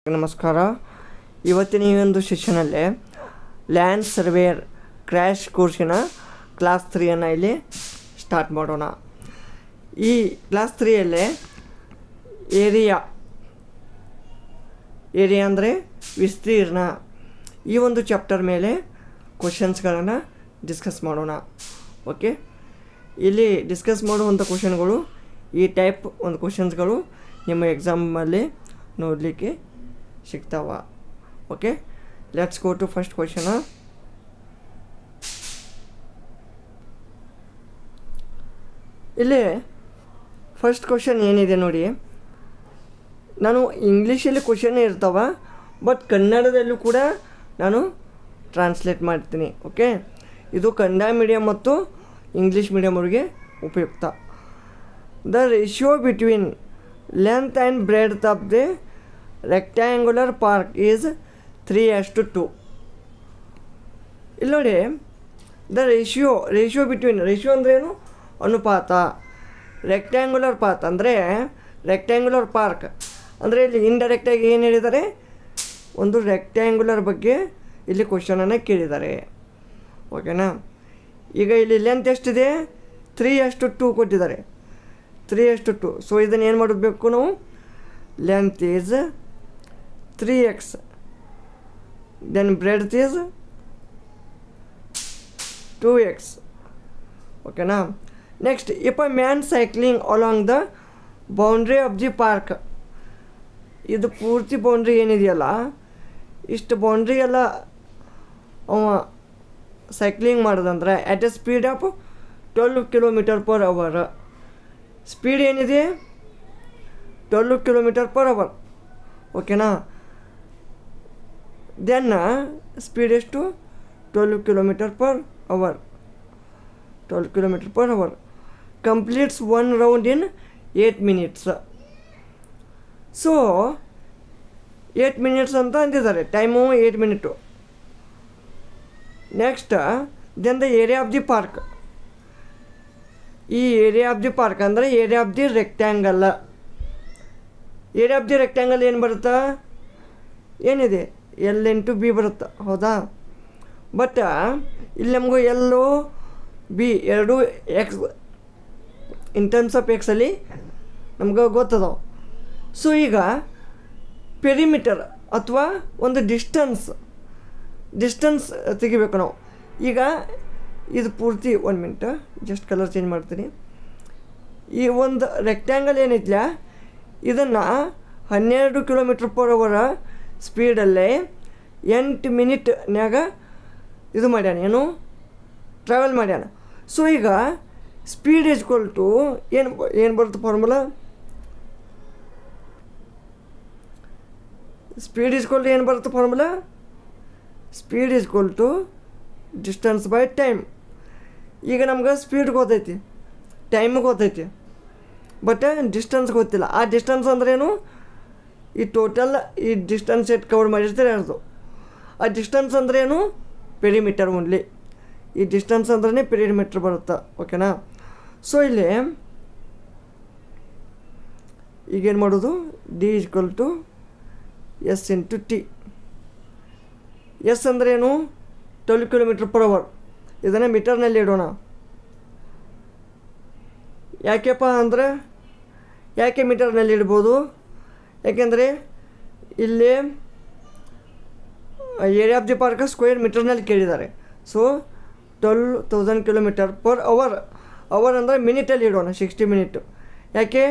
ನಮಸ್ಕಾರ. ಇವತ್ತಿನ ಈ ಒಂದು ಸೆಷನಲ್ಲಿ ಲ್ಯಾಂಡ್ ಸರ್ವೇಯರ್ ಕ್ರ್ಯಾಶ್ ಕೋರ್ಸಿನ ಕ್ಲಾಸ್ 3 ಇಲ್ಲಿ ಸ್ಟಾರ್ಟ್ ಮಾಡೋಣ. ಈ ಕ್ಲಾಸ್ 3ಯಲ್ಲಿ ಏರಿಯಾ ಅಂದರೆ ವಿಸ್ತೀರ್ಣ, ಈ ಒಂದು ಚಾಪ್ಟರ್ ಮೇಲೆ ಕ್ವಶನ್ಸ್ಗಳನ್ನು ಡಿಸ್ಕಸ್ ಮಾಡೋಣ. ಓಕೆ, ಇಲ್ಲಿ ಡಿಸ್ಕಸ್ ಮಾಡುವಂಥ ಕ್ವಶನ್ಗಳು ಈ ಟೈಪ್ ಒಂದು ಕ್ವಶನ್ಸ್ಗಳು ನಿಮ್ಮ ಎಕ್ಸಾಮಲ್ಲಿ ನೋಡಲಿಕ್ಕೆ ಸಿಗ್ತಾವ. Okay, let's go to first question. ಇಲ್ಲಿ ಫಸ್ಟ್ ಕ್ವಶನ್ ಏನಿದೆ ನೋಡಿ, ನಾನು ಇಂಗ್ಲೀಷಲ್ಲಿ ಕ್ವಶನ್ ಇರ್ತಾವ, ಬಟ್ ಕನ್ನಡದಲ್ಲೂ ಕೂಡ ನಾನು ಟ್ರಾನ್ಸ್ಲೇಟ್ ಮಾಡ್ತೀನಿ. ಓಕೆ, ಇದು ಕನ್ನಡ ಮೀಡಿಯಮ್ ಮತ್ತು ಇಂಗ್ಲೀಷ್ ಮೀಡಿಯಮ್ ಅವರಿಗೆ ಉಪಯುಕ್ತ. The ratio between length and breadth of the rectangular park is 3:2. ಇಲ್ಲಿ ನೋಡಿ, ದ ರೇಷಿಯೋ ಬಿಟ್ವೀನ್, ರೇಷಿಯೋ ಅಂದ್ರೇನು? ಅನುಪಾತ. ರೆಕ್ಟ್ಯಾಂಗುಲರ್ ಪಾತ್ ಅಂದರೆ ರೆಕ್ಟ್ಯಾಂಗುಲರ್ ಪಾರ್ಕ್ ಅಂದರೆ ಇಲ್ಲಿ ಇಂಡೈರೆಕ್ಟಾಗಿ ಏನು ಹೇಳಿದ್ದಾರೆ, ಒಂದು ರೆಕ್ಟ್ಯಾಂಗುಲರ್ ಬಗ್ಗೆ ಇಲ್ಲಿ ಕ್ವಶನನ್ನು ಕೇಳಿದ್ದಾರೆ. ಓಕೆನಾ? ಈಗ ಇಲ್ಲಿ ಲೆಂತ್ ಎಷ್ಟಿದೆ? 3:2 ಕೊಟ್ಟಿದ್ದಾರೆ. 3:2. ಸೊ ಇದನ್ನು ಏನು ಮಾಡಬೇಕು ನಾವು? Length is 3x, then breadth is 2x. ಓಕೆನಾ? Next, if a man cycling along the boundary of the park, ಇದು ಪೂರ್ತಿ ಬೌಂಡ್ರಿ ಏನಿದೆಯಲ್ಲ, ಇಷ್ಟು ಬೌಂಡ್ರಿ ಎಲ್ಲ ಅವ ಸೈಕ್ಲಿಂಗ್ ಮಾಡೋದಂದ್ರೆ at a speed of 12 km/h. Speed ಏನಿದೆ? 12 km/h. ಓಕೆನಾ? ದೆನ್ ಸ್ಪೀಡ್ ಎಷ್ಟು? 12 km/h. 12 km/h. Completes 1 round in 8 minutes. So 8 minutes ಅಂತ ಅಂದಿದ್ದಾರೆ, time 8 minutes. Next, then the area of the park. ಈ ಏರಿಯಾ ಆಫ್ ದಿ ಪಾರ್ಕ್ ಅಂದರೆ area of the rectangle. Area of the rectangle ಏನು ಬರುತ್ತಾ? ಏನಿದೆ? L/B ಬರುತ್ತೆ, ಹೌದಾ? ಬಟ್ ಇಲ್ಲಿ ನಮಗೂ ಎಲ್ಲು ಬಿ ಎರಡು ಎಕ್ಸ್ ಇನ್ ಟರ್ಮ್ಸ್ ಆಫ್ ಎಕ್ಸಲ್ಲಿ ನಮ್ಗೆ ಗೊತ್ತದಾವೆ. ಸೊ ಈಗ ಪೆರಿಮೀಟರ್ ಅಥವಾ ಒಂದು ಡಿಸ್ಟನ್ಸ್ ತೆಗಿಬೇಕು ನಾವು. ಈಗ ಇದು ಪೂರ್ತಿ 1 minute, ಜಸ್ಟ್ ಕಲರ್ ಚೇಂಜ್ ಮಾಡ್ತೀನಿ. ಈ ಒಂದು ರೆಕ್ಟ್ಯಾಂಗಲ್ ಏನೈತಿಲ್ಲ, ಇದನ್ನು 12 km/h ಸ್ಪೀಡಲ್ಲೇ 8 minutesನ್ಯಾಗ ಇದು ಮಾಡ್ಯಾನ, ಏನು ಟ್ರಾವೆಲ್ ಮಾಡ್ಯಾನ. ಸೊ ಈಗ ಸ್ಪೀಡ್ ಈಕ್ವಲ್ ಟು ಏನು ಬರುತ್ತೆ ಫಾರ್ಮುಲಾ? ಸ್ಪೀಡ್ ಈಕ್ವಲ್ ಟು ಏನು ಬರುತ್ತೆ formula? Speed equal to distance by time. ಈಗ ನಮ್ಗೆ ಸ್ಪೀಡ್ ಗೊತ್ತೈತಿ, ಟೈಮ್ ಗೊತ್ತೈತಿ, ಬಟ್ ಡಿಸ್ಟೆನ್ಸ್ ಗೊತ್ತಿಲ್ಲ. ಆ ಡಿಸ್ಟೆನ್ಸ್ ಅಂದ್ರೇನು? ಈ ಟೋಟಲ್ ಈ ಡಿಸ್ಟೆನ್ಸ್ ಎಷ್ಟು ಕವರ್ ಮಾಡಿರ್ತಾರೆ ಅದು. ಆ ಡಿಸ್ಟೆನ್ಸ್ ಅಂದ್ರೇನು? Perimeter only. ಈ ಡಿಸ್ಟೆನ್ಸ್ ಅಂದ್ರೆ ಪೆರಿಮೀಟರ್ ಬರುತ್ತೆ. ಓಕೆನಾ? ಸೊ ಇಲ್ಲಿ ಈಗೇನು ಮಾಡೋದು? D = S × T. ಎಸ್ ಅಂದ್ರೇನು? 12 km/h. ಇದನ್ನು ಮೀಟರ್ನಲ್ಲಿ ಇಡೋಣ. ಯಾಕೆಪ್ಪ ಅಂದರೆ, ಯಾಕೆ ಮೀಟರ್ನಲ್ಲಿ ಇಡ್ಬೋದು? ಯಾಕೆಂದರೆ ಇಲ್ಲಿ area of the park square ಮೀಟರ್ನಲ್ಲಿ ಕೇಳಿದ್ದಾರೆ. So 12,000 km/h. ಅವರ್ ಅಂದರೆ ಮಿನಿಟಲ್ಲಿ ಇಡೋಣ, 60 minutes. ಯಾಕೆ?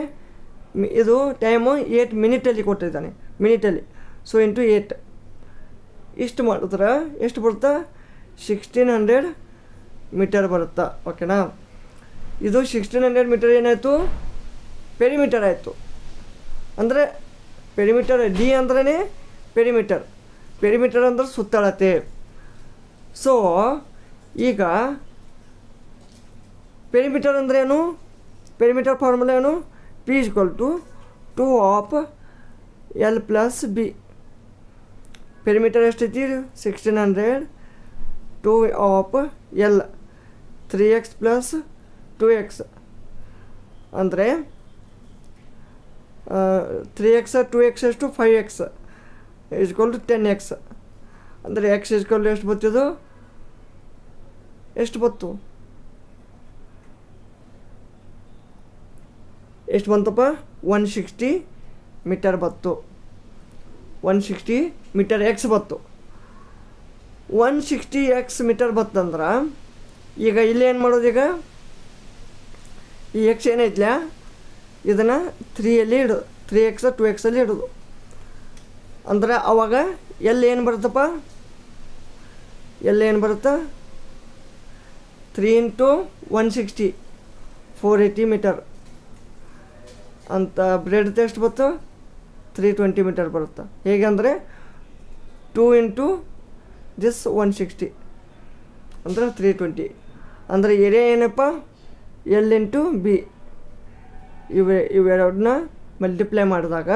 ಇದು ಟೈಮು 8 minutesಲ್ಲಿ ಕೊಟ್ಟಿದ್ದಾನೆ, ಮಿನಿಟಲ್ಲಿ. ಸೊ ಇಂಟು 8 ಇಷ್ಟು ಮಾಡಿದ್ರೆ ಎಷ್ಟು ಬರುತ್ತಾ? 1600 ಮೀಟರ್ ಬರುತ್ತಾ. ಓಕೆನಾ? ಇದು 1600 ಮೀಟರ್ ಏನಾಯಿತು? ಪೆರಿಮೀಟರ್ ಆಯಿತು. ಅಂದರೆ ಪೆರಿಮೀಟರ್ D ಅಂದ್ರೇ ಪೆರಿಮೀಟರ್ ಅಂದ್ರೆ ಸುತ್ತಳತೆ. ಸೊ ಈಗ ಪೆರಿಮೀಟರ್ ಅಂದ್ರೇನು? ಪೆರಿಮೀಟರ್ ಫಾರ್ಮುಲಾ ಏನು? P = 2 of L + B. Perimeter ಎಷ್ಟೈತಿ? 1600, 2 of L, 3x + 2x ಅಂದರೆ 3x 2x ಎಷ್ಟು 5x ಈಸ್ಕೊಲ್ ಟು 10x ಅಂದರೆ ಎಕ್ಸ್ ಈಸ್ಕೊಲ್ ಎಷ್ಟು ಬತ್ತಿದು ಎಷ್ಟು ಬತ್ತು ಎಷ್ಟು ಬಂತಪ್ಪ 160 ಮೀಟರ್ ಬತ್ತು 160 ಮೀಟರ್ ಎಕ್ಸ್ ಬತ್ತು 160x ಮೀಟರ್ ಬತ್ತಂದ್ರೆ ಈಗ ಇಲ್ಲಿ ಏನು ಮಾಡೋದು ಈಗ ಈ ಎಕ್ಸ್ ಏನೈತ್ಲ ಇದನ್ನು 3 ಇಡು 3x 2x ಇಡೋದು ಅಂದ್ರೆ ಅವಾಗ ಎಲ್ಲಿ ಏನು ಬರುತ್ತಪ್ಪ ಎಲ್ಲಿ ಏನು ಬರುತ್ತೆ 3 × 160 480 ಮೀಟರ್ ಅಂತ ಬ್ರೆಡ್ ಎಷ್ಟು ಬತ್ತು 320 ಮೀಟರ್ ಬರುತ್ತೆ ಹೇಗೆ ಅಂದರೆ 2 × ದಿಸ್ 160 ಅಂದರೆ 320 ಅಂದರೆ ಏರಿಯಾ ಏನಪ್ಪ L × B ಇವೆರಡನ್ನ ಮಲ್ಟಿಪ್ಲೈ ಮಾಡಿದಾಗ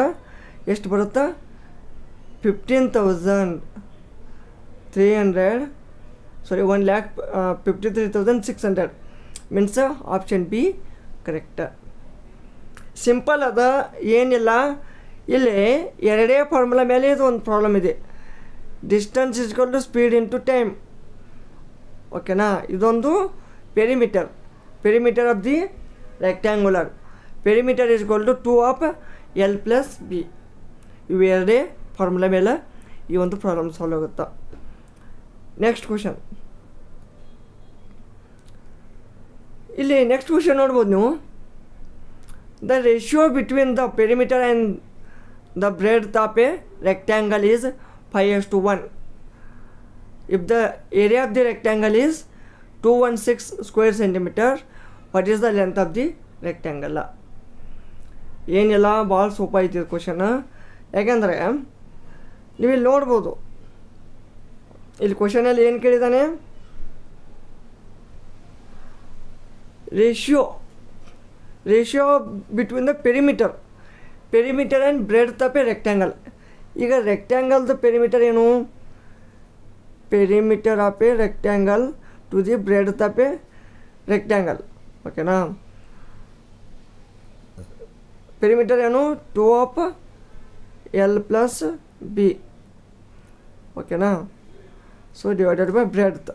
ಎಷ್ಟು ಬರುತ್ತಾ 1,53,600 means option B correct simple ಅದ ಏನಿಲ್ಲ ಇಲ್ಲಿ ಎರಡೇ ಫಾರ್ಮುಲಾ ಮೇಲೆ ಇದು ಒಂದು ಪ್ರಾಬ್ಲಮ್ ಇದೆ distance is equal to speed into time ಓಕೆನಾ ಇದೊಂದು perimeter of the rectangular perimeter is equal to 2 of L + B ಇವು ಎರಡೇ ಫಾರ್ಮುಲಾ ಮೇಲೆ ಈ ಒಂದು ಪ್ರಾಬ್ಲಮ್ ಸಾಲ್ವ್ ಆಗುತ್ತೆ ನೆಕ್ಸ್ಟ್ ಕ್ವಶನ್ ಇಲ್ಲಿ ನೆಕ್ಸ್ಟ್ ಕ್ವಶನ್ ನೋಡ್ಬೋದು ನೀವು the ratio between the perimeter and the breadth of a rectangle is 5:1 if the area of the rectangle is 216 square centimeter what is the length of the rectangle ಏನಿಲ್ಲ ಭಾಳ ಸೂಪ ಐತಿ question ಯಾಕೆಂದರೆ ನೀವು ಇಲ್ಲಿ ನೋಡ್ಬೋದು ಇಲ್ಲಿ ಕ್ವಶನಲ್ಲಿ ಏನು ಕೇಳಿದ್ದಾನೆ ratio between the perimeter and breadth of a rectangle ಈಗ ರೆಕ್ಟ್ಯಾಂಗಲ್ದು ಪೆರಿಮೀಟರ್ ಏನು perimeter of a rectangle to the breadth of a rectangle ಓಕೆನಾ ಪೆರಿಮೀಟರ್ ಏನು 2 ಆಫ್ L + B ಓಕೆನಾ so divided by breadth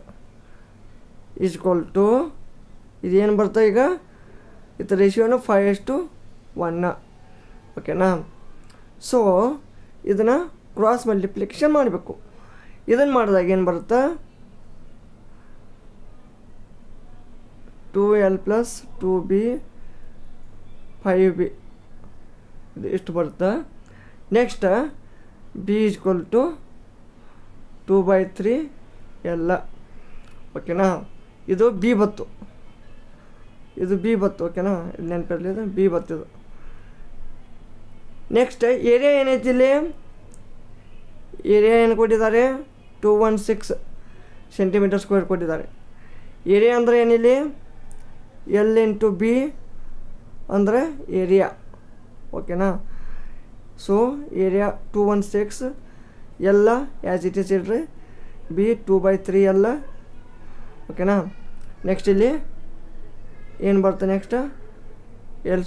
equal to ಇದೇನು ಬರ್ತದೆ ಈಗ ಇದು ರೇಷಿಯೋನು 5:1 ಓಕೆನಾ ಸೊ ಇದನ್ನು ಕ್ರಾಸ್ ಮಲ್ಟಿಪ್ಲಿಕೇಶನ್ ಮಾಡಬೇಕು ಇದನ್ನು ಮಾಡಿದಾಗ ಏನು ಬರುತ್ತೆ 2L + 2B 5B ಇದು ಎಷ್ಟು ಬರುತ್ತೆ next B equal to 2/3 L ಓಕೆನಾ ಇದು B ಬತ್ತು ಓಕೆನಾ ಇದು ನೆನಪಿರಲಿ ಇದು B ಬತ್ತಿದು ನೆಕ್ಸ್ಟ್ ಏರಿಯಾ ಏನೈತಿ ಇಲ್ಲಿ ಏರಿಯಾ ಏನು ಕೊಟ್ಟಿದ್ದಾರೆ 216 ಸೆಂಟಿಮೀಟರ್ ಸ್ಕ್ವೇರ್ ಕೊಟ್ಟಿದ್ದಾರೆ ಏರಿಯಾ ಅಂದರೆ ಏನಿಲ್ಲಿ L × B ಅಂದರೆ ಏರಿಯಾ ಓಕೆನಾ ಸೊ ಏರಿಯಾ 216 ಎಲ್ಲ ಆ್ಯಸ್ ಇಟ್ ಈಸ್ ಇಡ್ರಿ B 2/3 ಎಲ್ಲ ಓಕೆನಾ ನೆಕ್ಸ್ಟ್ ಇಲ್ಲಿ ಏನು ಬರುತ್ತೆ ನೆಕ್ಸ್ಟ್ L² =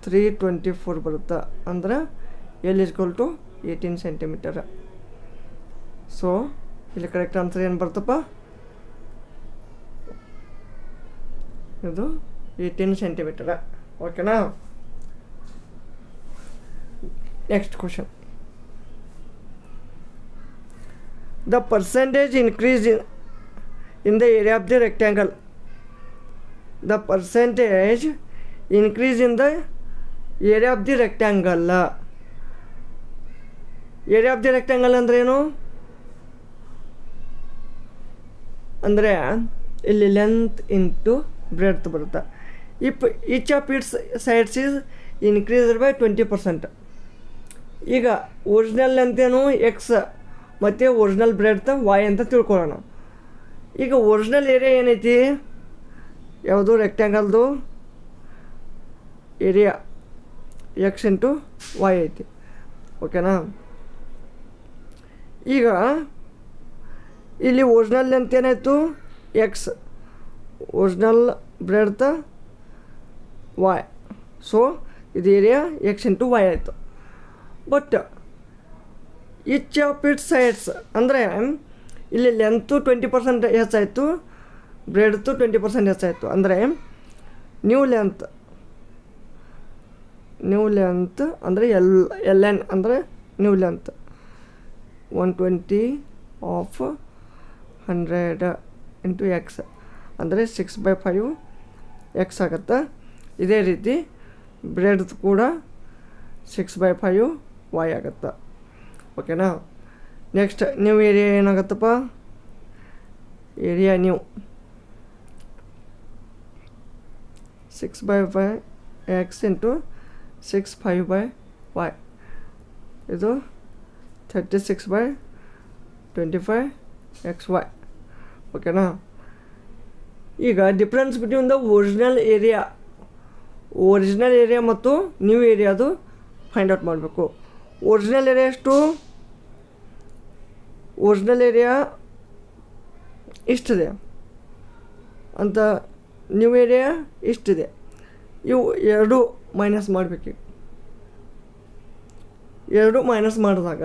324 ಬರುತ್ತೆ ಅಂದ್ರೆ L = 18 ಸೆಂಟಿಮೀಟರ್ ಸೊ ಇಲ್ಲಿ ಕರೆಕ್ಟ್ ಆನ್ಸರ್ ಏನು ಬರ್ತಪ್ಪ ಇದು 18 ಸೆಂಟಿಮೀಟರ್ ಓಕೆನಾ next question the percentage increase in the area of the rectangle the percentage increase in the area of the rectangle area of the rectangle ಅಂದ್ರೆ ಏನು ಅಂದರೆ ಇಲ್ಲಿ ಲೆಂತ್ ಇಂಟು ಬ್ರೆಡ್ತ್ ಬರುತ್ತೆ if each of its sides is increased by 20% ಈಗ original length ಏನು x ಮತ್ತು original breadth y ಅಂತ ತಿಳ್ಕೊಳ್ಳೋಣ ಈಗ ಒರಿಜಿನಲ್ ಏರಿಯಾ ಏನೈತಿ ಯಾವುದು ರೆಕ್ಟ್ಯಾಂಗಲ್ದು ಏರಿಯಾ ಎಕ್ಸ್ ಇಂಟು ವೈ ಐತಿ ಓಕೆನಾ ಈಗ ಇಲ್ಲಿ ಒರಿಜಿನಲ್ ಲೆಂತ್ ಏನಾಯಿತು x original breadth y so ಇದು ಏರಿಯಾ ಎಕ್ಸ್ ಇಂಟು ವೈ ಆಯಿತು but each of it sides ಅಂದರೆ ಇಲ್ಲಿ ಲೆಂತು 20% ಹೆಚ್ಚಾಯಿತು, ಬ್ರೆಡ್ತು 20% ಹೆಚ್ಚಾಯಿತು. ಅಂದರೆ ನ್ಯೂ ಲೆಂತ್ ಅಂದರೆ ಎಲ್ ಎನ್ ಅಂದರೆ new length 120 of 100 into x ಅಂದರೆ 6/5 ಎಕ್ಸ್ ಆಗುತ್ತೆ. ಇದೇ ರೀತಿ ಬ್ರೆಡ್ದು ಕೂಡ 6/5 ವೈ ಆಗುತ್ತೆ. ಓಕೆನಾ. ನೆಕ್ಸ್ಟ್ ನ್ಯೂ ಏರಿಯಾ ಏನಾಗುತ್ತಪ್ಪ, area new 6/5 X into 6/5/y ಇದು 36/25 XY. ಓಕೆನಾ. ಈಗ difference between the original area ಮತ್ತು ನ್ಯೂ ಏರಿಯಾದು ಫೈಂಡ್ ಔಟ್ ಮಾಡಬೇಕು. ಒರಿಜಿನಲ್ ಏರಿಯಾ ಎಷ್ಟು? ಒರಿಜಿನಲ್ ಏರಿಯಾ ಇಷ್ಟಿದೆ ಅಂತ, ನ್ಯೂ ಏರಿಯಾ ಇಷ್ಟಿದೆ. ಇವು ಎರಡು ಮೈನಸ್ ಮಾಡಬೇಕು. ಎರಡು ಮೈನಸ್ ಮಾಡಿದಾಗ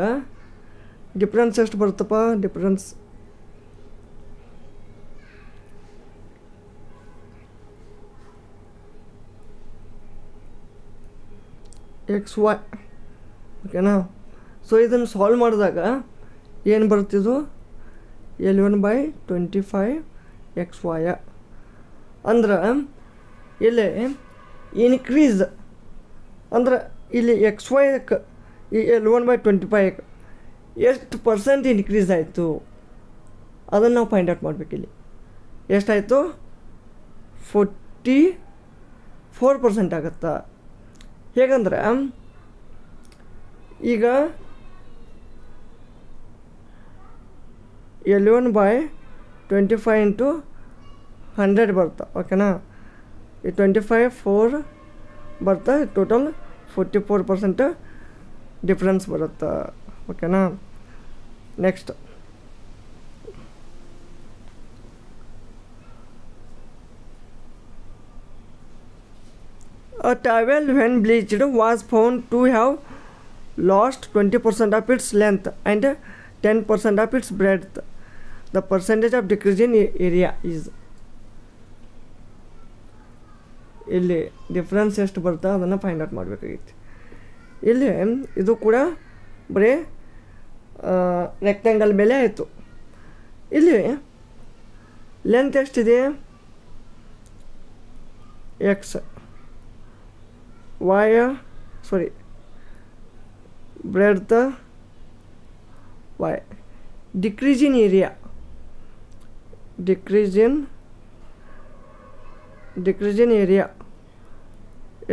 ಡಿಫ್ರೆನ್ಸ್ ಎಷ್ಟು ಬರುತ್ತಪ್ಪ? Difference XY. ಓಕೆನಾ. ಸೊ ಇದನ್ನು ಸಾಲ್ವ್ ಮಾಡಿದಾಗ ಏನು ಬರುತ್ತಿದ್ದು? L1/25 XY. ಅಂದ್ರೆ ಇಲ್ಲಿ ಇನ್ಕ್ರೀಸ್ ಅಂದ್ರೆ ಇಲ್ಲಿ XY ಈ L1/25 ಎಷ್ಟು ಪರ್ಸೆಂಟ್ ಇನ್ಕ್ರೀಸ್ ಆಯಿತು ಅದನ್ನು ನಾವು ಫೈಂಡ್ ಔಟ್ ಮಾಡಬೇಕು. ಇಲ್ಲಿ ಎಷ್ಟಾಯಿತು? 44% ಆಗುತ್ತಾ. ಹೇಗಂದ್ರೆ ಈಗ L1/25 ಇಂಟು 100 ಬರ್ತಾ. ಓಕೆನಾ. ಈ 25 4 ಬರ್ತಾ, ಟೋಟಲ್ 44% ಡಿಫ್ರೆನ್ಸ್ ಬರುತ್ತೆ. ಓಕೆನಾ. Next a towel when bleached was found to have lost 20% of its length and 10% of its breadth. The percentage of decrease in area is. ಇಲ್ಲಿ ಡಿಫ್ರೆನ್ಸ್ ಎಷ್ಟು ಬರುತ್ತೆ ಅದನ್ನು ಫೈಂಡ್ ಔಟ್ ಮಾಡಬೇಕಾಗಿತ್ತು. ಇಲ್ಲಿ ಇದು ಕೂಡ ಬರೀ ರೆಕ್ಟ್ಯಾಂಗಲ್ ಮೇಲೆ ಆಯಿತು. ಇಲ್ಲಿ ಲೆಂತ್ ಎಷ್ಟಿದೆ? X, y sorry breadth y. Decrease in area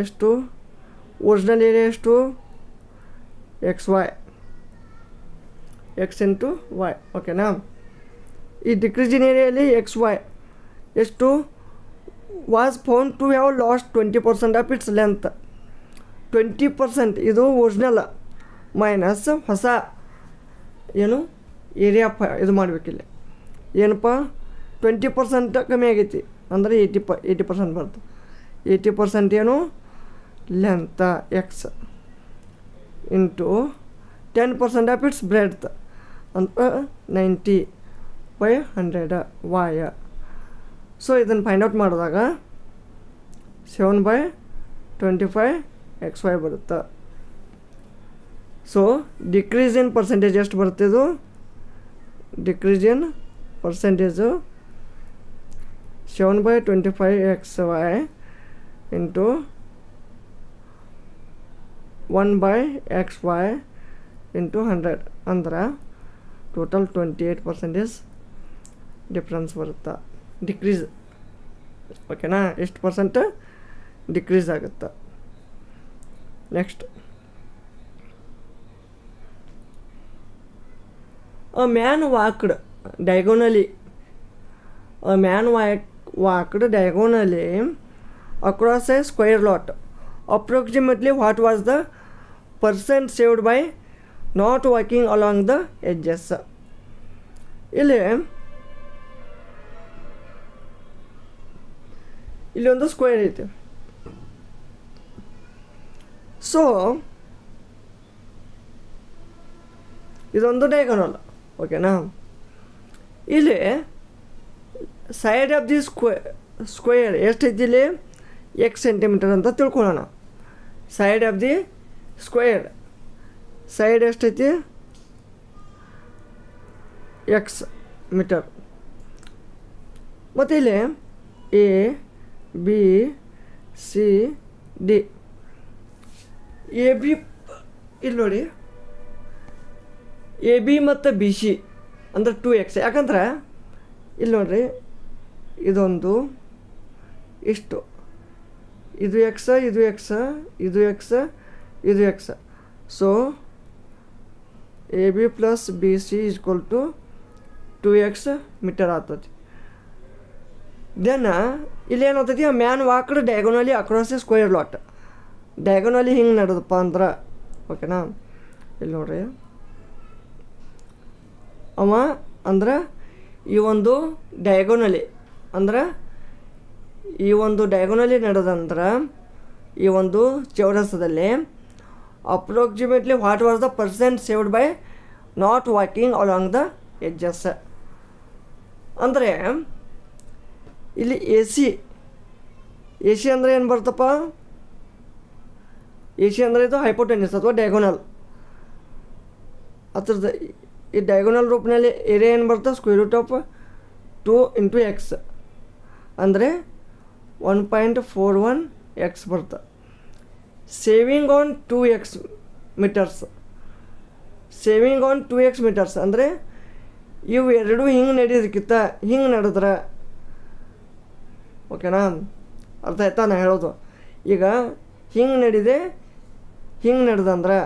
ಎಷ್ಟು? ಒರಿಜಿನಲ್ ಏರಿಯಾ ಎಷ್ಟು? XY x into y. ಓಕೆನಾ. ಈ ಡಿಕ್ರೀಸ್ ಇನ್ ಏರಿಯಲ್ಲಿ XY ಎಷ್ಟು? Was found to have lost 20% of its length. 20% ಇದು ಒರಿಜಿನಲ್ ಮೈನಸ್ ಹೊಸ ಏನು ಏರಿಯಾ ಇದು ಮಾಡಬೇಕಿಲ್ಲ. ಏನಪ್ಪ? 20% ಕಮ್ಮಿ ಆಗೈತಿ ಅಂದರೆ 80% ಬರ್ತದೆ. 80% ಏನು? Length X into 10% of it's breadth ಅಂತ 90/100 ವೈ. ಸೊ ಇದನ್ನು ಫೈಂಡ್ ಔಟ್ ಮಾಡಿದಾಗ 7/25 XY ಬರುತ್ತೆ. ಸೊ ಡಿಕ್ರೀಸ್ ಇನ್ ಪರ್ಸೆಂಟೇಜ್ ಎಷ್ಟು ಬರುತ್ತೆ? ಇದು decrease in percentage 7/25 XY into 1/XY into 100 ಅಂದ್ರೆ ಟೋಟಲ್ 28% ಡಿಫ್ರೆನ್ಸ್ ಬರುತ್ತೆ, ಡಿಕ್ರೀಸ್. ಓಕೆನಾ. ಎಷ್ಟು ಪರ್ಸೆಂಟ್ ಡಿಕ್ರೀಸ್ ಆಗುತ್ತೆ. Next a man walked diagonally across a square lot. Approximately what was the percent saved by not walking along the edges? ಇಲ್ಲಿ ಒಂದು square ಐತೆ. So ಇದೊಂದು diagonal. ಓಕೆನಾ. ಇಲ್ಲಿ ಸೈಡ್ ಆಫ್ ದಿ ಸ್ಕ್ವೇರ್ ಎಷ್ಟೈತಿ ಇಲ್ಲಿ ಎಕ್ಸ್ ಸೆಂಟಿಮೀಟರ್ ಅಂತ ತಿಳ್ಕೊಳ್ಳೋಣ. Side of the square side ಎಷ್ಟೈತಿ ಎಕ್ಸ್ ಮೀಟರ್. ಮತ್ತು ಇಲ್ಲಿ A B C D. A B ಇಲ್ಲಿ ನೋಡಿ, ಎ ಬಿ ಮತ್ತು ಬಿ ಸಿ ಅಂದರೆ 2x. ಯಾಕಂದ್ರೆ ಇಲ್ಲಿ ನೋಡ್ರಿ, ಇದೊಂದು ಇಷ್ಟು, ಇದು ಎಕ್ಸ್, ಇದು ಎಕ್ಸ್, ಇದು ಎಕ್ಸ್, ಇದು X. So A B plus B C equal to 2x metre ಆಗ್ತದೆ. ದೆನ್ ಇಲ್ಲಿ ಏನಾಗ್ತೈತಿ, man walked diagonally across a square lot. Diagonally ಹಿಂಗೆ ನಡೆದಪ್ಪ ಅಂದ್ರೆ, ಓಕೆನಾ. ಇಲ್ಲಿ ನೋಡ್ರಿ, ಅವ ಅಂದ್ರೆ ಈ ಒಂದು ಡಯಾಗೋನಲಿ ಅಂದ್ರೆ ಈ ಒಂದು ಡಯಾಗೋನಲಿ ನಡೆದಂದ್ರೆ ಈ ಒಂದು ಚೌರಸದಲ್ಲಿ approximately what was the percent saved by not walking along the edges. ಅಂದರೆ ಇಲ್ಲಿ ಎ ಸಿ ಅಂದರೆ ಏನು ಬರ್ತಪ್ಪ, ಎ ಸಿ ಅಂದರೆ ಇದು ಹೈಪೋಟೆನ್ಯೂಸ್ ಅಥವಾ ಡಯಾಗೋನಲ್. ಅದ್ರದ್ದು ಈ ಡಯಾಗೋನಲ್ ರೂಪ್ನಲ್ಲಿ ಏರಿಯಾ ಏನು ಬರ್ತದೆ, square root of 2 into x ಅಂದರೆ 1.41 ಎಕ್ಸ್ ಬರ್ತದೆ. Saving on 2x metres. Saving on 2x metres ಅಂದರೆ ಇವು ಎರಡೂ ಹಿಂಗೆ ನಡೆಯೋದಕ್ಕಿಂತ ಹಿಂಗೆ ನಡೆದ್ರೆ, ಓಕೆನಾ. ಅರ್ಥ ಆಯ್ತಾ ನಾ ಹೇಳೋದು? ಈಗ ಹಿಂಗೆ ನಡೆದೆ, ಹಿಂಗೆ ನಡೆದಂದ್ರೆ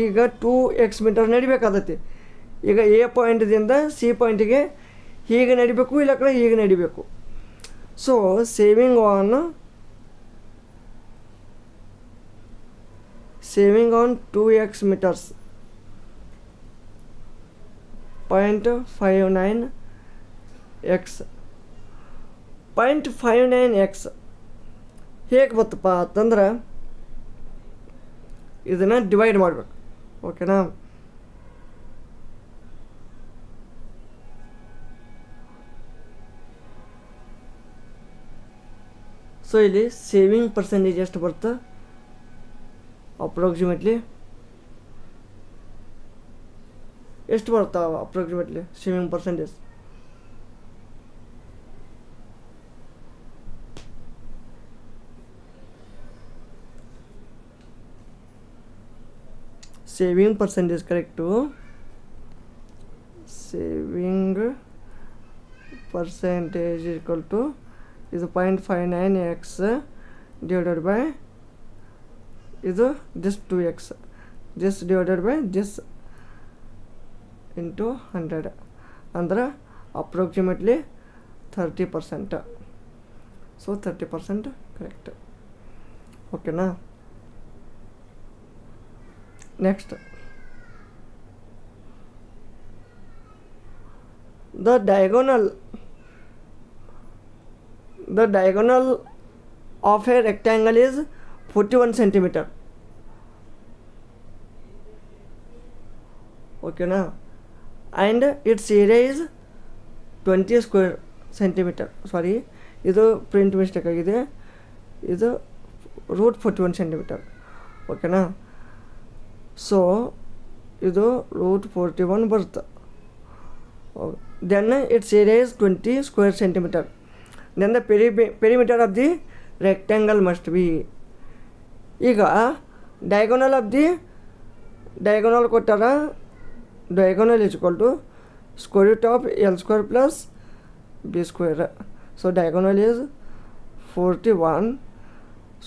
ಈಗ 2x ಮೀಟರ್ ನಡಿಬೇಕಾದತಿ. ಈಗ ಎ ಪಾಯಿಂಟ್ದಿಂದ ಸಿ ಪಾಯಿಂಟಿಗೆ ಹೀಗೆ ನಡಿಬೇಕು, ಇಲ್ಲ ಕಡೆ ಹೀಗೆ ನಡಿಬೇಕು. So saving on 2x meters 0.59x 0.59x ಹೇಗೆ ಬತ್ತಪ್ಪ ಅಂತಂದ್ರೆ ಇದನ್ನು ಡಿವೈಡ್ ಮಾಡಬೇಕು. ಓಕೆನಾ. ಸೊ ಇಲ್ಲಿ ಸೇವಿಂಗ್ ಪರ್ಸೆಂಟೇಜ್ ಎಷ್ಟು ಬರುತ್ತೆ, ಅಪ್ರಾಕ್ಸಿಮೇಟ್ಲಿ ಎಷ್ಟು ಬರ್ತಾವ approximately saving percentage? Saving percentage correct. Saving percentage equal to ಇದು 0.59x ಡಿವೈಡೆಡ್ ಬೈ ಇದು this 2x, this divided by this into 100 ಅಂದ್ರೆ ಅಪ್ರಾಕ್ಸಿಮೇಟ್ಲಿ 30%. So 30% correct. ಓಕೆನಾ. Next, the diagonal of a rectangle is 41 centimeter. ಓಕೆನಾ. and its area is 20 square centimeter. ಸಾರಿ, ಇದು print mistake ಆಗಿದೆ, ಇದು √41 centimeter. ಓಕೆನಾ. So ಇದು √41 ಬರುತ್ತೆ. then its area is 20 square centimeter. then the perimeter of the rectangle must be. ಈಗ diagonal of the diagonal ಕೊಟ್ಟಾರ, diagonal is equal to square root of L square plus B square. so diagonal is 41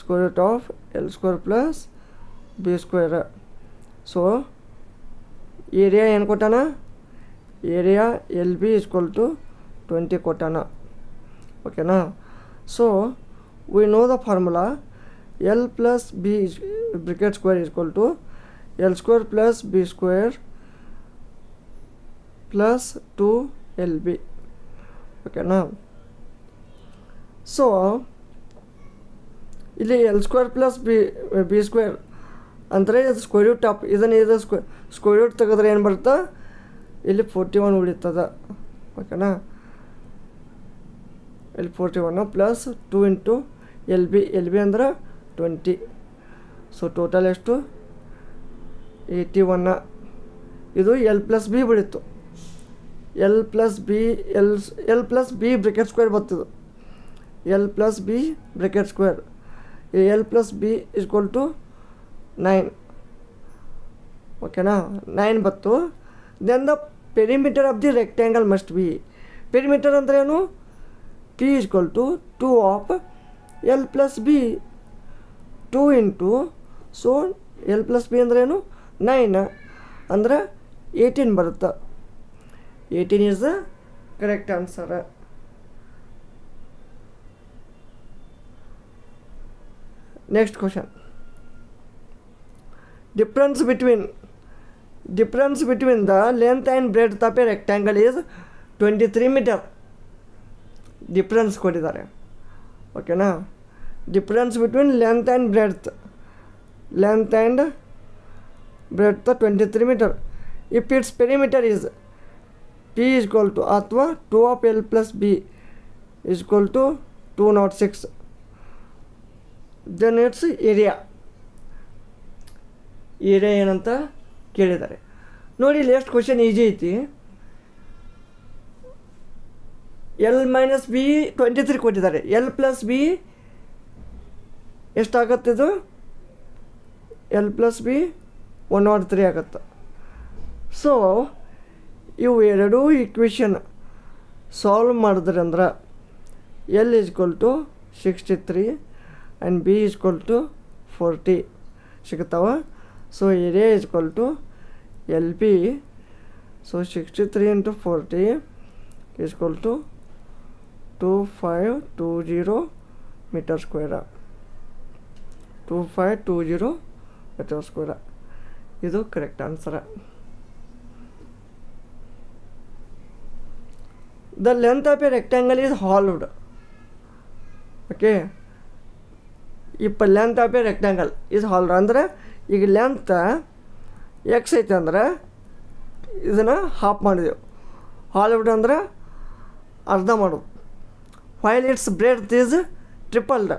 square root of L square plus B square. so area ಏನು ಕೊಟ್ಟಾನ, area LB is equal to 20 ಕೊಟ್ಟಾನ. ಓಕೆನಾ. So we know the formula L plus B bracket square is equal to L square plus B square plus 2LB. ಓಕೆನಾ. So ಇಲ್ಲಿ L square plus B square ಅಂದರೆ ಇದು square root of ಇದನ್ನು ಇದು square root ತೆಗೆದ್ರೆ ಏನು ಬರುತ್ತೆ, ಇಲ್ಲಿ 41 ಉಳಿತದ. ಓಕೆನಾ, ಇಲ್ಲಿ 41 ಪ್ಲಸ್ 2 ಇಂಟು ಎಲ್ ಬಿ ಅಂದ್ರೆ 20. ಸೊ ಟೋಟಲ್ ಎಷ್ಟು 81. ಇದು ಎಲ್ ಪ್ಲಸ್ ಬಿ ಬಿಡಿತ್ತು. L plus B bracket square ಬರ್ತಿದ್ದು, L plus B bracket square. L plus B equal to 9. ಓಕೆನಾ, 9 ಬತ್ತು. Then the perimeter of the rectangle must be. Perimeter ಅಂದರೆ ಏನು, P equal to 2 of L plus B 2 into. So L plus B ಅಂದ್ರೆ ಏನು 9 ಅಂದರೆ 18 ಬರುತ್ತೆ. 18 is the correct answer. Next question. difference between the length and breadth of a rectangle is 23 meter. Difference ಕೊಟ್ಟಿದ್ದಾರೆ. ಓಕೆನಾ, difference between length and breadth 23 metre. If its perimeter is P is equal to ಅಥವಾ 2 of L plus B is equal to 206, then its area ಏನಂತ ಕೇಳಿದ್ದಾರೆ. ನೋಡಿ ಇಲ್ಲಿ ಎಷ್ಟು question easy ಐತಿ. L minus B 23 ಕೊಟ್ಟಿದ್ದಾರೆ. ಎಲ್ ಪ್ಲಸ್ ಬಿ ಎಷ್ಟಾಗತ್ತಿದು, L plus B 103 ಆಗುತ್ತೆ. ಸೊ ಇವು ಎರಡೂ ಈಕ್ವೇಷನ್ ಸಾಲ್ವ್ ಮಾಡಿದ್ರಿ ಅಂದ್ರೆ L is equal to 63 and B is equal to 40 ಸಿಗುತ್ತಾವ. So area is equal to L B. So 63 into 40 is equal to 2520 metre square. 2520 metre square. ಇದು correct answer. The length of a rectangle is halved. Okay, ಇಪ್ಪ length of a rectangle is halved ಅಂದರೆ ಈಗ length X ಐತೆ ಅಂದ್ರೆ ಇದನ್ನು half ಮಾಡಿದೆವು. ಹಾಲ್ವ್ಡ್ ಅಂದ್ರೆ ಅರ್ಧ ಮಾಡೋದು. While its breadth is tripled.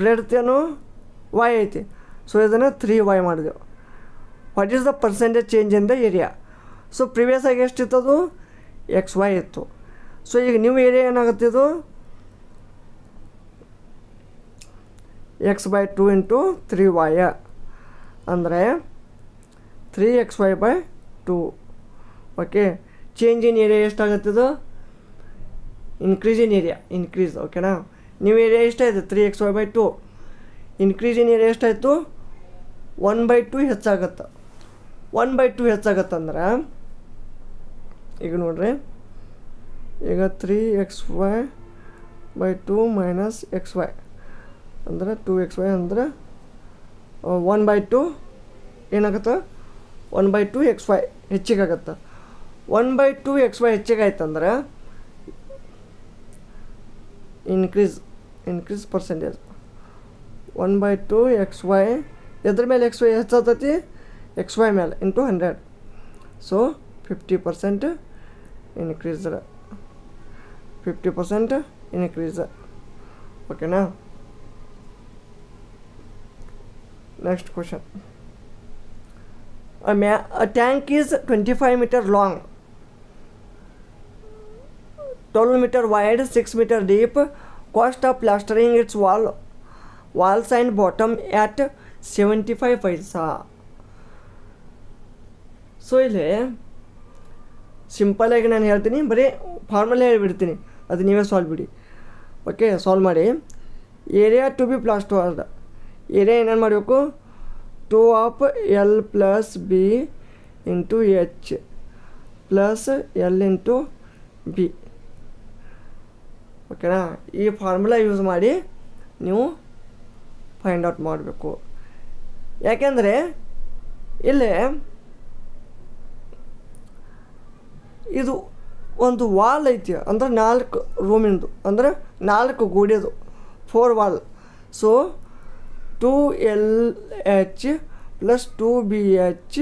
Breadth ಏನು ವೈ ಐತಿ, ಸೊ ಇದನ್ನು 3y ಮಾಡಿದೆವು. What is the percentage change in the area. So previous ಆಗಿ ಎಷ್ಟಿತ್ತದು XY ಇತ್ತು. ಸೊ ಈಗ ನ್ಯೂ ಏರಿಯಾ ಏನಾಗುತ್ತಿದ್ದು x/2 ಇಂಟು 3y ಅಂದರೆ 3xy/2. Okay, change in area ಎಷ್ಟಾಗುತ್ತಿದ್ದು, ಇನ್ಕ್ರೀಸ್ ಇನ್ ಏರಿಯಾ ಇನ್ಕ್ರೀಸ್. ಓಕೆನಾ, ನ್ಯೂ ಏರಿಯಾ ಎಷ್ಟಾಯಿತು 3xy/2. ಇನ್ಕ್ರೀಸ್ ಇನ್ ಏರಿಯಾ ಎಷ್ಟಾಯಿತು 1/2 ಹೆಚ್ಚಾಗತ್ತೆ. 1/2 ಹೆಚ್ಚಾಗತ್ತಂದ್ರೆ ಈಗ ನೋಡ್ರಿ, ಈಗ 3xy/2 ಮೈನಸ್ xy ಅಂದ್ರೆ 2xy ಅಂದ್ರೆ 1/2 ಏನಾಗುತ್ತೆ 1/2 xy ಹೆಚ್ಚಿಗಾಗತ್ತೆ. 1/2 xy ಹೆಚ್ಚಿಗಾಯ್ತಂದ್ರೆ ಇನ್ಕ್ರೀಸ್ ಪರ್ಸೆಂಟೇಜ್. 1/2 xy ಎದ್ರ ಮೇಲೆ xy ಹೆಚ್ಚಾಗ್ತೈತಿ, xy ಮೇಲೆ ಇಂಟು 100. So 50% increase. 50% ಇನ್ಕ್ರೀಸ್. ಓಕೆನಾ. Next question. A tank is 25 meter long, 12 meter wide, 6 meter deep. Cost of plastering its walls and bottom at 75 paisa. So ಇಲ್ಲಿ ಸಿಂಪಲಾಗಿ ನಾನು ಹೇಳ್ತೀನಿ, ಬರೀ ಫಾರ್ಮುಲಾ ಹೇಳಿಬಿಡ್ತೀನಿ, ಅದು ನೀವೇ ಸಾಲ್ವ್ ಬಿಡಿ. ಓಕೆ, ಸಾಲ್ವ್ ಮಾಡಿ. Area to be plastered. Area ಏನೇನು ಮಾಡಬೇಕು, 2 of L plus B into H plus L into B. ಓಕೆನಾ, ಈ ಫಾರ್ಮುಲಾ ಯೂಸ್ ಮಾಡಿ ನೀವು ಫೈಂಡ್ ಔಟ್ ಮಾಡಬೇಕು. ಯಾಕೆಂದರೆ ಇಲ್ಲಿ ಇದು ಒಂದು ವಾಲ್ ಐತಿ ಅಂದ್ರೆ 4 ರೂಮಿಂದು, ಅಂದ್ರೆ 4 ಗೋಡೆದು 4 wall. So 2LH plus 2BH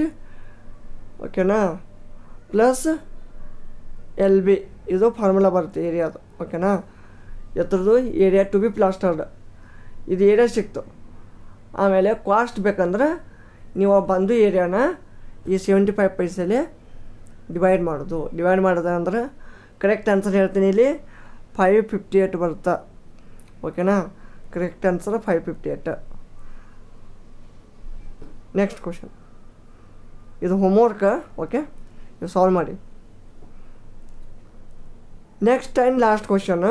ಓಕೆನಾ ಪ್ಲಸ್ LB ಇದು ಫಾರ್ಮುಲಾ ಬರುತ್ತೆ ಏರಿಯಾದು ಓಕೆನಾ. ಎತ್ತರದ್ದು ಏರಿಯಾ ಟು ಬಿ ಪ್ಲಾಸ್ಟರ್ಡ್ ಇದು ಏರಿಯಾ ಸಿಕ್ತು. ಆಮೇಲೆ ಕಾಸ್ಟ್ ಬೇಕಂದ್ರೆ ನೀವು ಬಂದು ಏರಿಯಾನ ಈ 75 ಪೈಸೆಲಿ ಡಿವೈಡ್ ಮಾಡೋದು. ಡಿವೈಡ್ ಮಾಡೋದು ಅಂದ್ರೆ ಕರೆಕ್ಟ್ ಆನ್ಸರ್ ಹೇಳ್ತೀನಿ, ಇಲ್ಲಿ 558 ಬರುತ್ತೆ ಓಕೆನಾ. Correct answer 558. ನೆಕ್ಸ್ಟ್ ಕ್ವಶನ್, ಇದು ಹೋಮ್ವರ್ಕ್ ಓಕೆ, ಇದು ಸಾಲ್ವ್ ಮಾಡಿ. Next and last question,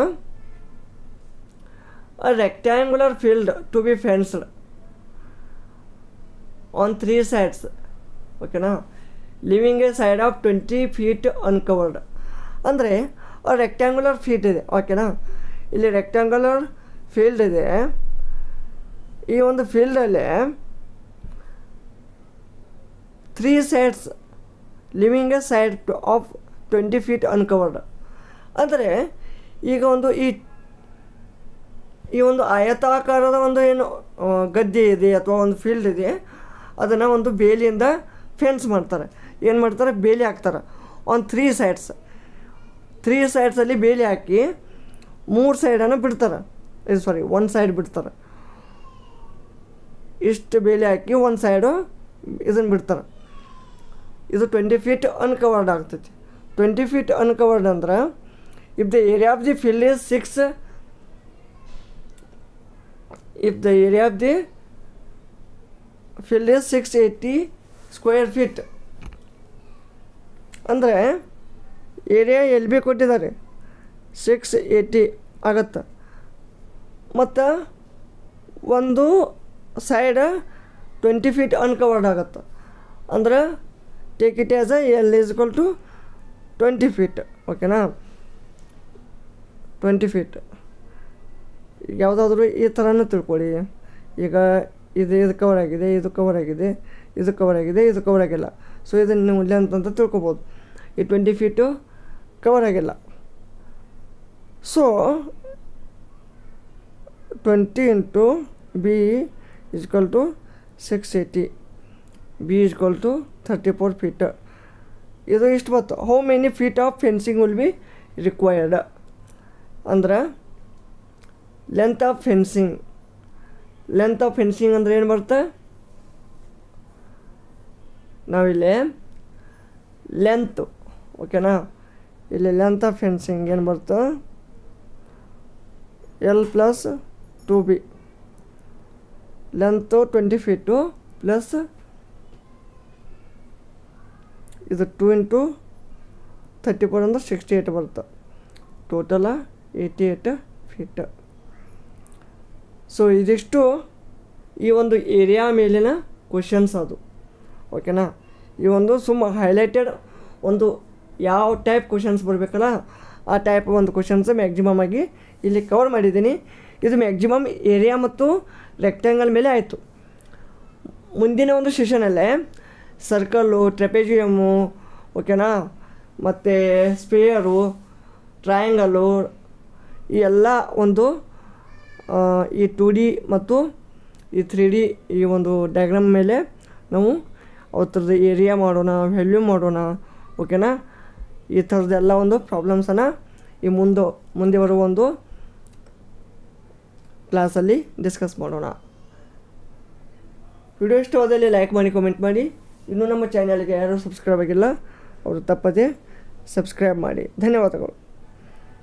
a rectangular field to be fenced on 3 sides ಓಕೆನಾ, living A side of 20 feet uncovered. ಅಂದರೆ ರೆಕ್ಟ್ಯಾಂಗುಲರ್ ಫೀಲ್ಡ್ ಇದೆ ಓಕೆನಾ. ಇಲ್ಲಿ ರೆಕ್ಟ್ಯಾಂಗುಲರ್ ಫೀಲ್ಡ್ ಇದೆ. ಈ ಒಂದು ಫೀಲ್ಡಲ್ಲಿ 3 sides living A side of 20 feet uncovered. ಅಂದರೆ ಈಗ ಒಂದು ಈ ಒಂದು ಆಯತಾಕಾರದ ಒಂದು ಏನು ಗದ್ದೆ ಇದೆ ಅಥವಾ ಒಂದು ಫೀಲ್ಡ್ ಇದೆ, ಅದನ್ನು ಒಂದು ಬೇಲಿಯಿಂದ ಫೆನ್ಸ್ ಮಾಡ್ತಾರೆ. ಏನು ಮಾಡ್ತಾರೆ, ಬೇಲಿ ಹಾಕ್ತಾರೆ ಆನ್ 3 sides. 3 sidesಲ್ಲಿ ಬೇಲಿ ಹಾಕಿ 3 ಸೈಡನ್ನು ಬಿಡ್ತಾರೆ, ಒಂದು ಸೈಡ್ ಬಿಡ್ತಾರೆ. ಇಷ್ಟು ಬೇಲಿ ಹಾಕಿ ಒಂದು ಸೈಡು ಇದನ್ನು ಬಿಡ್ತಾರೆ. ಇದು 20 feet ಅನ್ಕವರ್ಡ್ ಆಗ್ತೈತಿ. 20 feet ಅನ್ಕವರ್ಡ್ ಅಂದ್ರೆ if the area of the field is 680 square feet ಅಂದರೆ ಏರಿಯಾ LB ಕೊಟ್ಟಿದ್ದಾರೆ 680 ಆಗತ್ತೆ. ಮತ್ತು ಒಂದು ಸೈಡ್ 20 feet ಅನ್ಕವರ್ಡ್ ಆಗತ್ತೆ. ಅಂದ್ರೆ take it as L = 20 feet ಓಕೆನಾ. 20 feet ಯಾವುದಾದ್ರೂ ಈ ಥರನೂ ತಿಳ್ಕೊಳ್ಳಿ. ಈಗ ಇದು ಕವರ್ ಆಗಿದೆ, ಇದು ಕವರ್ ಆಗಿದೆ, ಇದು ಕವರ್ ಆಗಿದೆ, ಇದು ಕವರ್ ಆಗಿಲ್ಲ. ಸೊ ಇದನ್ನು ನೀವು ಲೆಂತ್ ಅಂತ ತಿಳ್ಕೊಬೋದು. ಈ 20 feet ಕವರ್ ಆಗಿಲ್ಲ. So 20 × B = 680, B = 34 feet. ಇದು ಇಷ್ಟು ಬಂತು. How many feet of fencing will be required ಅಂದ್ರೆ length of fencing. Length of fencing ಅಂದರೆ ಏನು ಬರುತ್ತೆ, ನಾವಿಲ್ಲಿ ಲೆಂತು ಓಕೆನಾ. ಇಲ್ಲಿ ಲೆಂತ್ ಆಫ್ ಫೆನ್ಸಿಂಗ್ ಏನು ಬರುತ್ತೆ, L + 2B. Length 20 feet plus ಇದು 2 × 34 ಅಂದರೆ 68 ಬರುತ್ತೆ. Total 88 feet. ಸೊ ಇದಿಷ್ಟು ಈ ಒಂದು ಏರಿಯಾ ಮೇಲಿನ ಕ್ವಶನ್ಸ್ ಅದು ಓಕೆನಾ. ಈ ಒಂದು ಹೈಲೈಟೆಡ್ ಒಂದು ಯಾವ ಟೈಪ್ ಕ್ವಶನ್ಸ್ ಬರಬೇಕಲ್ಲ ಆ ಟೈಪ್ ಒಂದು ಕ್ವಶನ್ಸ್ ಮ್ಯಾಕ್ಸಿಮಮ್ ಆಗಿ ಇಲ್ಲಿ ಕವರ್ ಮಾಡಿದ್ದೀನಿ. ಇದು ಮ್ಯಾಕ್ಸಿಮಮ್ ಏರಿಯಾ ಮತ್ತು ರೆಕ್ಟ್ಯಾಂಗಲ್ ಮೇಲೆ ಆಯಿತು. ಮುಂದಿನ ಒಂದು ಸೆಷನಲ್ಲೇ ಸರ್ಕಲ್ಲು, ಟ್ರೆಪೆಜಿಯಮ್ಮು ಓಕೆನಾ, ಮತ್ತು ಸ್ಪೇಯರು, ಟ್ರಯಾಂಗಲ್ಲು, ಈ ಎಲ್ಲ ಒಂದು ಈ 2D ಮತ್ತು ಈ 3D ಈ ಒಂದು ಡಯಾಗ್ರಾಮ್ ಮೇಲೆ ನಾವು ಅವತ್ತರದ್ದು ಏರಿಯಾ ಮಾಡೋಣ, ವ್ಯಾಲ್ಯೂ ಮಾಡೋಣ ಓಕೆನಾ. ಈ ಥರದ್ದೆಲ್ಲ ಒಂದು ಪ್ರಾಬ್ಲಮ್ಸನ್ನು ಈ ಮುಂದೆ ಬರುವ ಒಂದು ಕ್ಲಾಸಲ್ಲಿ ಡಿಸ್ಕಸ್ ಮಾಡೋಣ. ವಿಡಿಯೋ ಇಷ್ಟವಾದಲ್ಲಿ ಲೈಕ್ ಮಾಡಿ, ಕಾಮೆಂಟ್ ಮಾಡಿ. ಇನ್ನೂ ನಮ್ಮ ಚಾನಲ್ಗೆ ಯಾರು ಸಬ್ಸ್ಕ್ರೈಬ್ ಆಗಿಲ್ಲ ಅವರು ತಪ್ಪದೆ ಸಬ್ಸ್ಕ್ರೈಬ್ ಮಾಡಿ. ಧನ್ಯವಾದಗಳು.